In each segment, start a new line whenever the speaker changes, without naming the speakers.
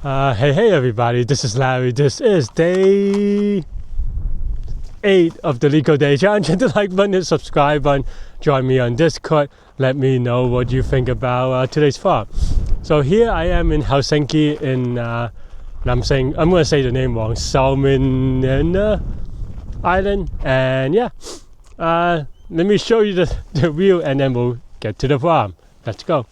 Hey everybody, this is Larry. This is day 8 of the Leetcode Day Challenge. Hit the like button, hit subscribe button, join me on Discord. Let me know what you think about today's farm. So here I am in Helsinki and I'm going to say the name wrong, Salminen Island. And yeah, let me show you the view and then we'll get to the farm. Let's go.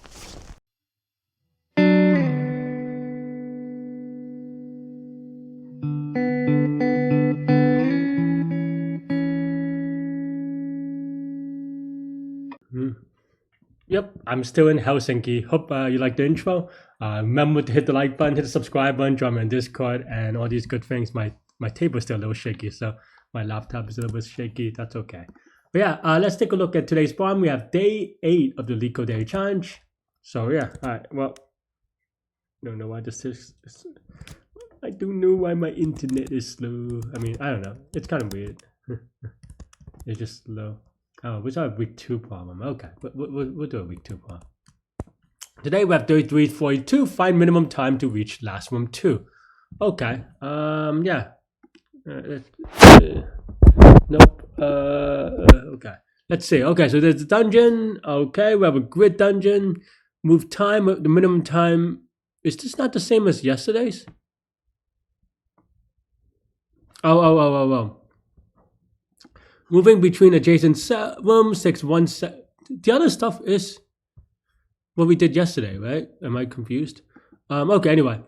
Yep, I'm still in Helsinki. Hope you like the intro. Remember to hit the like button, hit the subscribe button, join me on Discord, and all these good things. My table's still a little shaky, so my laptop is a little bit shaky. That's okay. But yeah, let's take a look at today's farm. We have day 8 of the Leetcode Day Challenge. So yeah, all right. Well, I don't know why this is. I don't know why my internet is slow. I mean, I don't know. It's kind of weird. It's just slow. Oh, we saw a week 2 problem. Okay, we'll do a week 2 problem. Today we have 33:42. Find minimum time to reach last room 2. Okay. Yeah. Nope. Okay. Let's see. Okay, so there's the dungeon. Okay, we have a grid dungeon. Move time. The minimum time. Is this not the same as yesterday's? Oh. Moving between adjacent rooms takes 1 sec. The other stuff is what we did yesterday, right? Am I confused? Okay, anyway.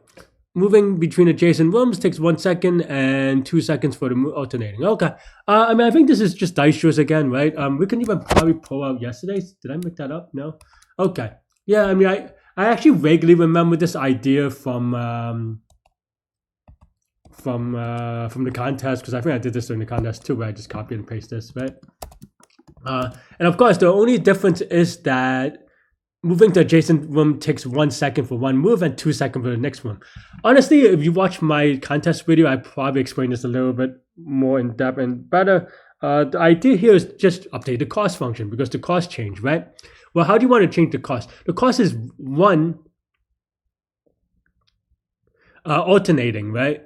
Moving between adjacent rooms takes 1 second and 2 seconds for the alternating. Okay. I mean, I think this is just dice shows again, right? We can even probably pull out yesterday's. Did I make that up? No? Okay. Yeah, I mean, I actually vaguely remember this idea from the contest, because I think I did this during the contest too, where I just copy and paste this, right? And of course, the only difference is that moving to adjacent room takes 1 second for one move and 2 seconds for the next one. Honestly, if you watch my contest video, I probably explain this a little bit more in depth and better. The idea here is just update the cost function because the cost changed, right? Well, how do you want to change the cost? The cost is 1 alternating, right?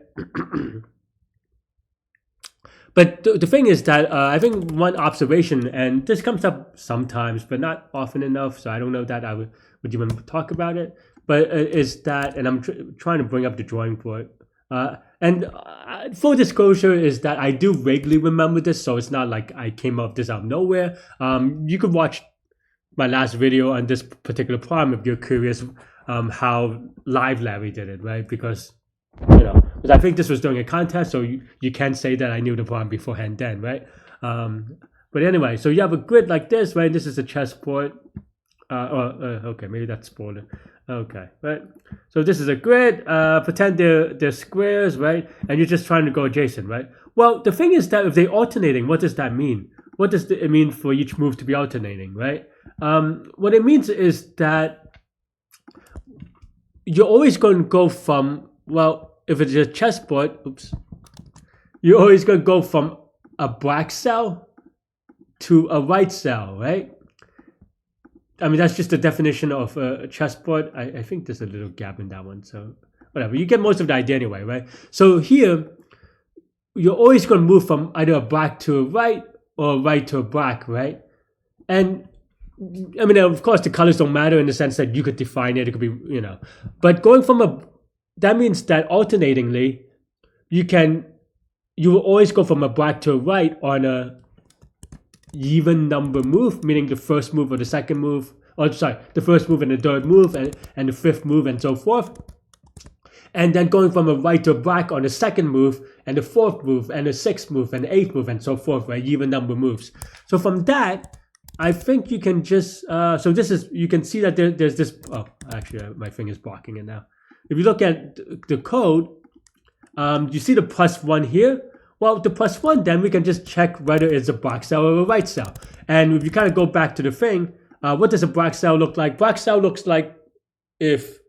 But the thing is that I think one observation, and this comes up sometimes, but not often enough, so I don't know that I would even talk about it, but is that, and I'm trying to bring up the drawing for it, and full disclosure is that I do vaguely remember this, so it's not like I came up with this out of nowhere. You could watch my last video on this particular problem if you're curious how live Larry did it, right? Because because I think this was during a contest, so you can say that I knew the problem beforehand then, right? But anyway, so you have a grid like this, right? This is a chessboard. Okay, maybe that's spoiler. Okay, right? So this is a grid. Pretend they're squares, right? And you're just trying to go adjacent, right? Well, the thing is that if they're alternating, what does that mean? What does it mean for each move to be alternating, right? What it means is that you're always going to go from, well, if it's a chessboard, you're always going to go from a black cell to a white cell, right? I mean, that's just the definition of a chessboard. I think there's a little gap in that one, so whatever. You get most of the idea anyway, right? So here, you're always going to move from either a black to a white or a white to a black, right? And I mean, of course, the colors don't matter in the sense that you could define it. It could be, but going from that means that alternatingly, you will always go from a black to a white on a even number move, meaning the first move or the second move, the first move and the third move and the fifth move and so forth. And then going from a white to a black on the second move and the fourth move and the sixth move and the eighth move and so forth, right? Even number moves. So from that, I think you can just, so this is, you can see that there's this, oh, actually my finger's blocking it now. If you look at the code, you see the +1 here. Well, the +1, then we can just check whether it's a black cell or a white cell. And if you kind of go back to the thing, what does a black cell look like? Black cell looks like if,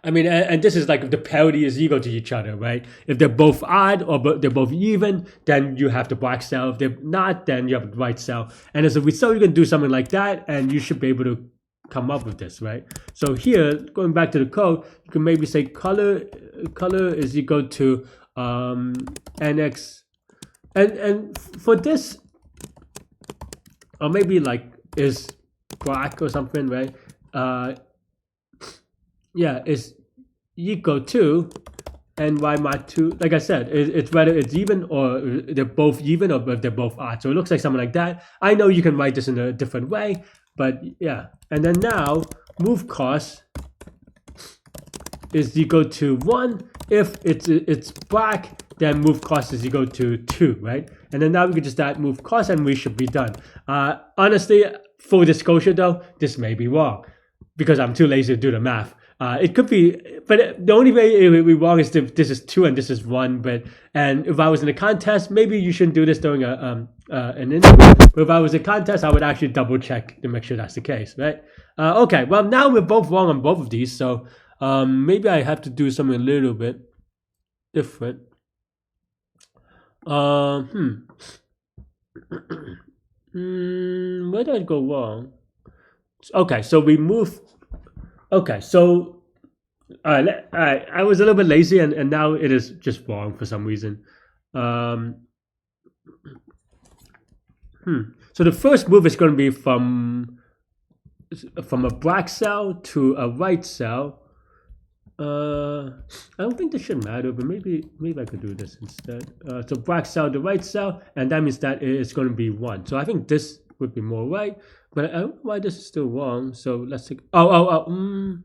I mean, and this is like if the parity is equal to each other, right? If they're both odd or they're both even, then you have the black cell. If they're not, then you have the white cell. And as a result, you can do something like that, and you should be able to come up with this, right? So here, going back to the code, you can maybe say color is equal to nx, and for this, or maybe like is black or something, right? Yeah, is equal to ny mod 2. Like I said, it's whether it's even or they're both even, or if they're both odd. So it looks like something like that. I know you can write this in a different way, but yeah. And then now move cost is equal to 1. If it's black, then move cost is equal to 2, right? And then now we can just add move cost and we should be done. Honestly, full disclosure though, this may be wrong because I'm too lazy to do the math. It could be, but the only way it would be wrong is if this is 2 and this is 1. And if I was in a contest, maybe you shouldn't do this during an interview. But if I was in a contest, I would actually double check to make sure that's the case, right? Okay, well now we're both wrong on both of these, so maybe I have to do something a little bit different. Where did I go wrong? Okay, so we move. Okay, so I was a little bit lazy, and now it is just wrong for some reason. So the first move is going to be from a black cell to a white cell. I don't think this should matter, but maybe I could do this instead. So black cell to white cell, and that means that it's going to be 1. So I think this would be more right, but I don't know why this is still wrong. So let's take. Oh,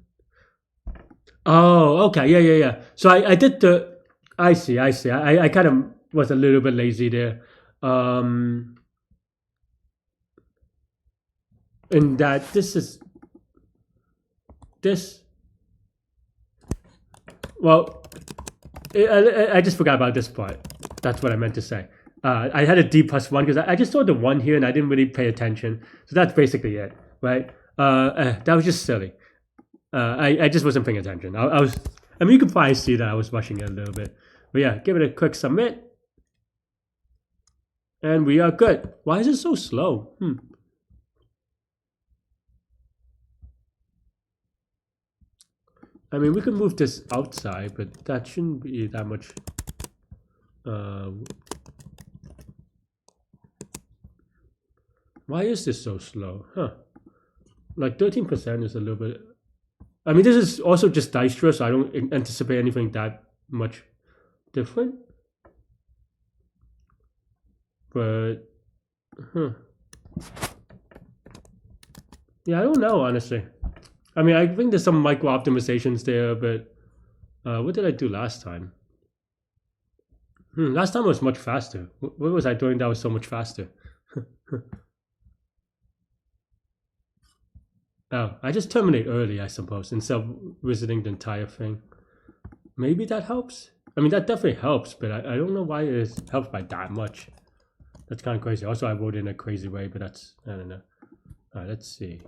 okay, yeah. So I did the. I see. I kind of was a little bit lazy there. In that this is this. Well, I just forgot about this part. That's what I meant to say. I had a D plus 1 because I just saw the 1 here and I didn't really pay attention. So that's basically it, right? That was just silly. I just wasn't paying attention. I mean, you can probably see that I was rushing it a little bit. But yeah, give it a quick submit. And we are good. Why is it so slow? I mean, we can move this outside, but that shouldn't be that much. Why is this so slow? Like 13% is a little bit. I mean, this is also just Dijkstra, so I don't anticipate anything that much different. But, yeah, I don't know, honestly. I mean, I think there's some micro optimizations there, but what did I do last time? Last time was much faster. What was I doing that was so much faster? Oh, I just terminate early, I suppose, instead of visiting the entire thing. Maybe that helps? I mean, that definitely helps, but I don't know why it helps by that much. That's kind of crazy. Also, I wrote in a crazy way, but that's, I don't know. All right, let's see.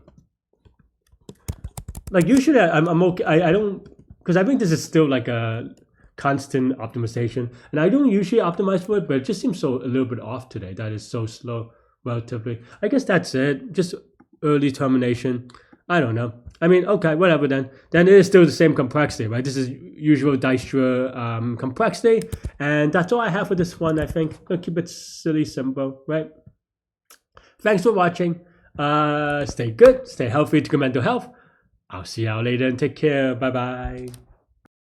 Like usually I'm okay. I don't, because I think this is still like a constant optimization, and I don't usually optimize for it, but it just seems so a little bit off today. That is so slow relatively. I guess that's it. Just early termination. I don't know. I mean, okay, whatever then. Then it is still the same complexity, right? This is usual Dijkstra complexity, and that's all I have for this one. I think I'm gonna keep it silly simple, right? Thanks for watching. Stay good, stay healthy to your mental health. I'll see y'all later and take care. Bye bye.